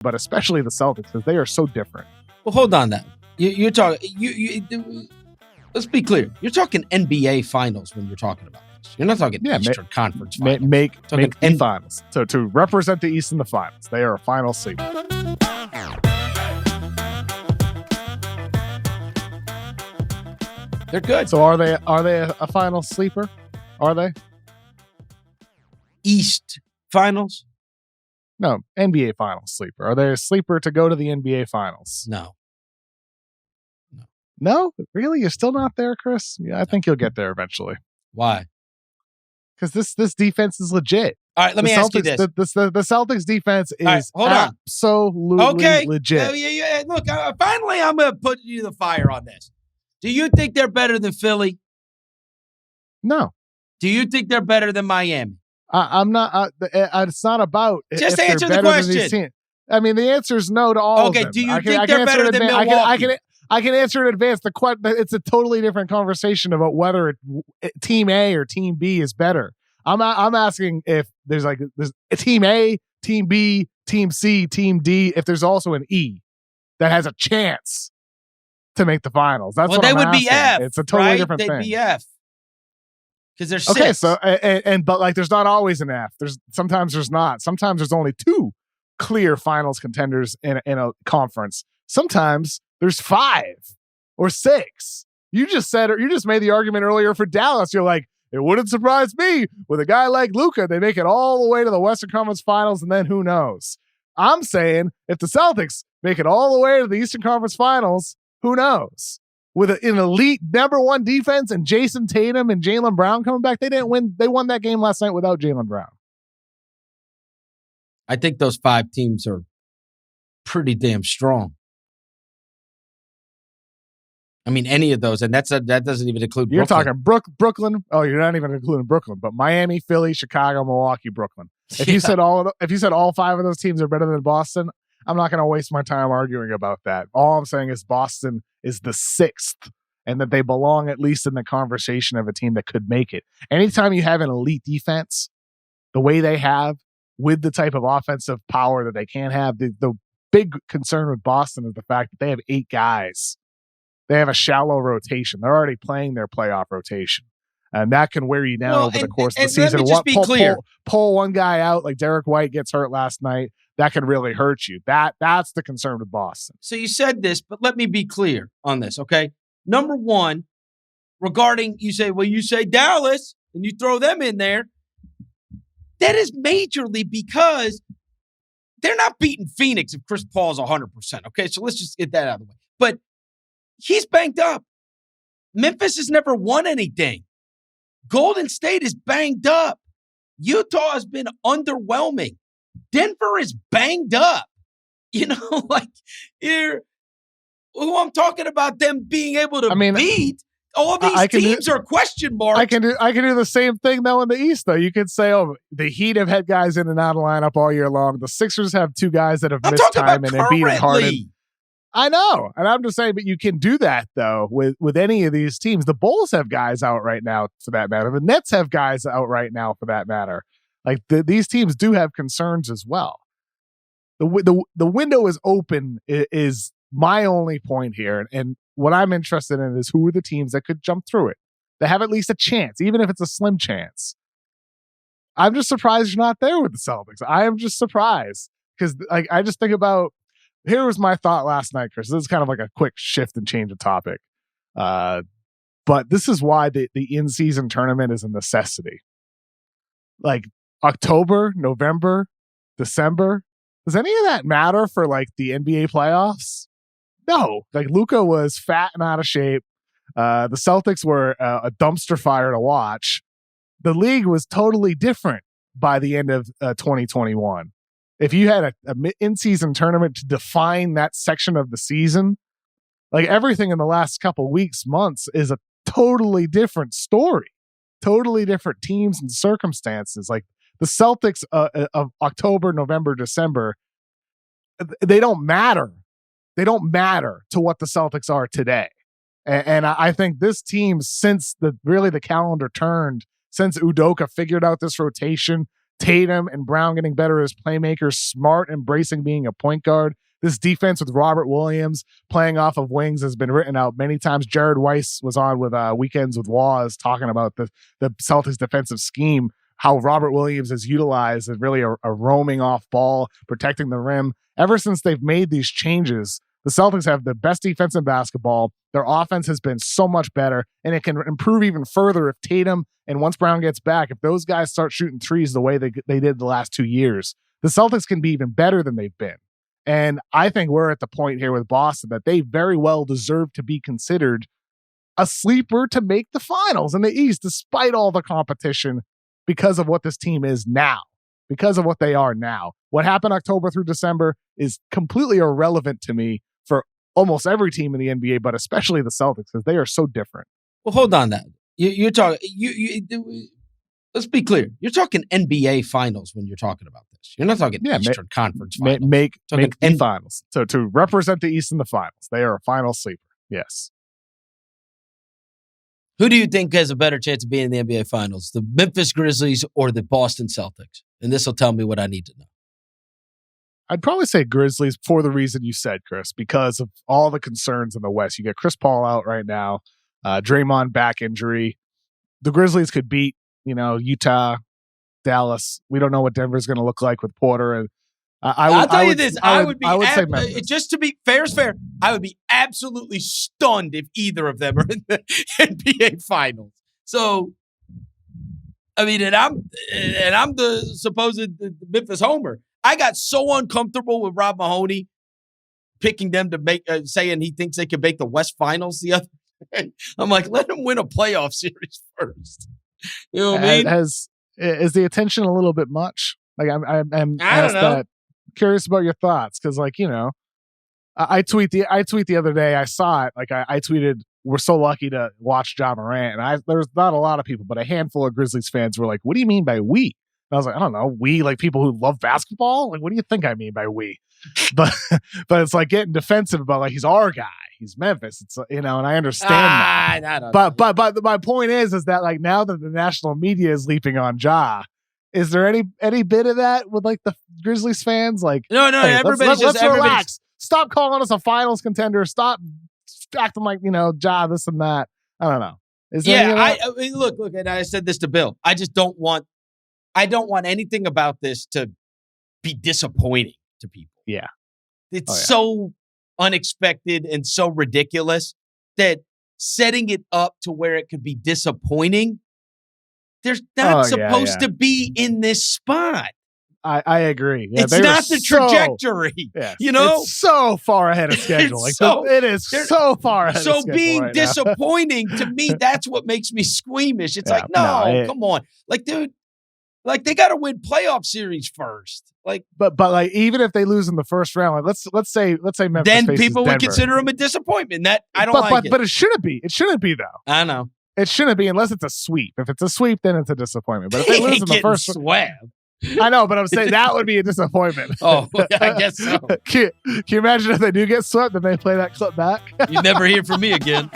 but especially the Celtics, because they are so different. Well, hold on now. You're talking. Let's be clear. You're talking NBA Finals when you're talking about this. You're not talking Eastern Conference Finals. Make the finals. So to represent the East in the finals, they are a final sleeper. They're good. So are they a final sleeper? Are they? East Finals? No, NBA Finals sleeper. Are they a sleeper to go to the NBA Finals? No. No? Really? You're still not there, Chris? Yeah, I think you'll get there eventually. Why? Because this defense is legit. All right, let me ask you this. The Celtics defense is absolutely legit. Yeah. Look, finally I'm going to put you to the fire on this. Do you think they're better than Philly? No. Do you think they're better than Miami? I'm not. It's not about just answer the question. I mean, the answer is no to all of them. Okay, do you think they're better than Milwaukee? I can answer in advance. It's a totally different conversation about whether Team A or Team B is better. I'm asking if there's a Team A, Team B, Team C, Team D. If there's also an E that has a chance to make the finals. That's what I'm asking. They would be F. It's a totally different thing. They'd be F. Because there's okay, 6. so but like there's not always an F. Sometimes there's not. Sometimes there's only 2 clear finals contenders in a conference. Sometimes there's 5 or 6. You just made the argument earlier for Dallas. You're like, it wouldn't surprise me with a guy like Luka. They make it all the way to the Western Conference Finals, and then who knows? I'm saying if the Celtics make it all the way to the Eastern Conference Finals, who knows? With an elite number 1 defense and Jason Tatum and Jaylen Brown coming back, they didn't win. They won that game last night without Jaylen Brown. I think those 5 teams are pretty damn strong. I mean, any of those, and that doesn't even include You're Brooklyn. talking Brooklyn. Oh, you're not even including Brooklyn, but Miami, Philly, Chicago, Milwaukee, Brooklyn. If you said all 5 of those teams are better than Boston, I'm not going to waste my time arguing about that. All I'm saying is Boston is the 6th, and that they belong at least in the conversation of a team that could make it. Anytime you have an elite defense, the way they have, with the type of offensive power that they can have, the big concern with Boston is the fact that they have 8 guys. They have a shallow rotation. They're already playing their playoff rotation. And that can wear you down over the course of the season. Let me just be clear. Pull one guy out, like Derek White gets hurt last night. That could really hurt you. That's the concern with Boston. So you said this, but let me be clear on this, okay? Number 1, regarding, you say Dallas, and you throw them in there. That is majorly because they're not beating Phoenix if Chris Paul's 100%, okay? So let's just get that out of the way. But he's banged up. Memphis has never won anything. Golden State is banged up. Utah has been underwhelming. Denver is banged up. Who I'm talking about them being able to beat. All these teams are question marks. I can do the same thing though in the East though. You could say, the Heat have had guys in and out of lineup all year long. The Sixers have 2 guys that have missed time and beaten Harden. I know, and I'm just saying, but you can do that though with any of these teams. The Bulls have guys out right now, for that matter. The Nets have guys out right now, for that matter. Like these teams do have concerns as well. The window is open is my only point here, and what I'm interested in is who are the teams that could jump through it, that have at least a chance, even if it's a slim chance. I'm just surprised you're not there with the Celtics. I am just surprised because I just think about. Here was my thought last night, Chris. This is kind of like a quick shift and change of topic. But this is why the in-season tournament is a necessity. Like October, November, December, does any of that matter for like the NBA playoffs? No. Like Luka was fat and out of shape. The Celtics were a dumpster fire to watch. The league was totally different by the end of 2021. If you had a in-season tournament to define that section of the season, like everything in the last couple weeks, months is a totally different story, totally different teams and circumstances. Like the Celtics of October, November, December, they don't matter. They don't matter to what the Celtics are today. And I think this team, since the calendar turned, since Udoka figured out this rotation, Tatum and Brown getting better as playmakers, Smart embracing being a point guard. This defense with Robert Williams playing off of wings has been written out many times. Jared Weiss was on with Weekends with Waz talking about the Celtics defensive scheme, how Robert Williams is utilized as really a roaming off ball, protecting the rim. Ever since they've made these changes, the Celtics have the best defense in basketball. Their offense has been so much better, and it can improve even further if Tatum and once Brown gets back, if those guys start shooting threes the way they did the last 2 years, the Celtics can be even better than they've been. And I think we're at the point here with Boston that they very well deserve to be considered a sleeper to make the finals in the East, despite all the competition, because of what this team is now, because of what they are now. What happened October through December is completely irrelevant to me for almost every team in the NBA, but especially the Celtics, because they are so different. Well, hold on that. You're talking, let's be clear. You're talking NBA finals when you're talking about this. You're not talking Eastern Conference finals. Make the finals. So to represent the East in the finals, they are a final sleeper. Yes. Who do you think has a better chance of being in the NBA finals? The Memphis Grizzlies or the Boston Celtics? And this will tell me what I need to know. I'd probably say Grizzlies for the reason you said, Chris, because of all the concerns in the West. You get Chris Paul out right now, Draymond back injury. The Grizzlies could beat, Utah, Dallas. We don't know what Denver's going to look like with Porter. And I'll tell you this. I would say Memphis. Just to be fair is fair, I would be absolutely stunned if either of them are in the NBA finals. So, I mean, and I'm the supposed Memphis homer. I got so uncomfortable with Rob Mahoney picking them to make, saying he thinks they can make the West Finals the other day. I'm like, let him win a playoff series first. You know what I mean? Is the attention a little bit much? Like I'm I don't know. Curious about your thoughts, because I tweet the other day. I saw it. Like I tweeted, "We're so lucky to watch Ja Morant," and there's not a lot of people, but a handful of Grizzlies fans were like, "What do you mean by we?" And I was like, I don't know, we, like people who love basketball? Like, what do you think I mean by we? But it's like getting defensive about like he's our guy. He's Memphis. It's and I understand that. But my point is that like now that the national media is leaping on Ja, is there any bit of that with like the Grizzlies fans? Like, no, hey, let's relax. Stop calling us a finals contender. Stop acting like Ja this and that. I don't know. Is there I mean, look, and I said this to Bill. I don't want anything about this to be disappointing to people. Yeah. It's so unexpected and so ridiculous that setting it up to where it could be disappointing, they're not supposed to be in this spot. I agree. Yeah, it's not the trajectory. It's so far ahead of schedule. It is so far ahead of schedule. So being disappointing to me, that's what makes me squeamish. It's like, come on. Like, dude, like they got to win playoff series first. Like, but like even if they lose in the first round, like let's say Memphis then faces people Denver. would consider them a disappointment. That I don't like it. But it shouldn't be. It shouldn't be though. I know. It shouldn't be unless it's a sweep. If it's a sweep, then it's a disappointment. But if they lose in the first sweep. I know, but I'm saying that would be a disappointment. Oh, I guess so. Can you imagine if they do get swept and they play that clip back? You never hear from me again.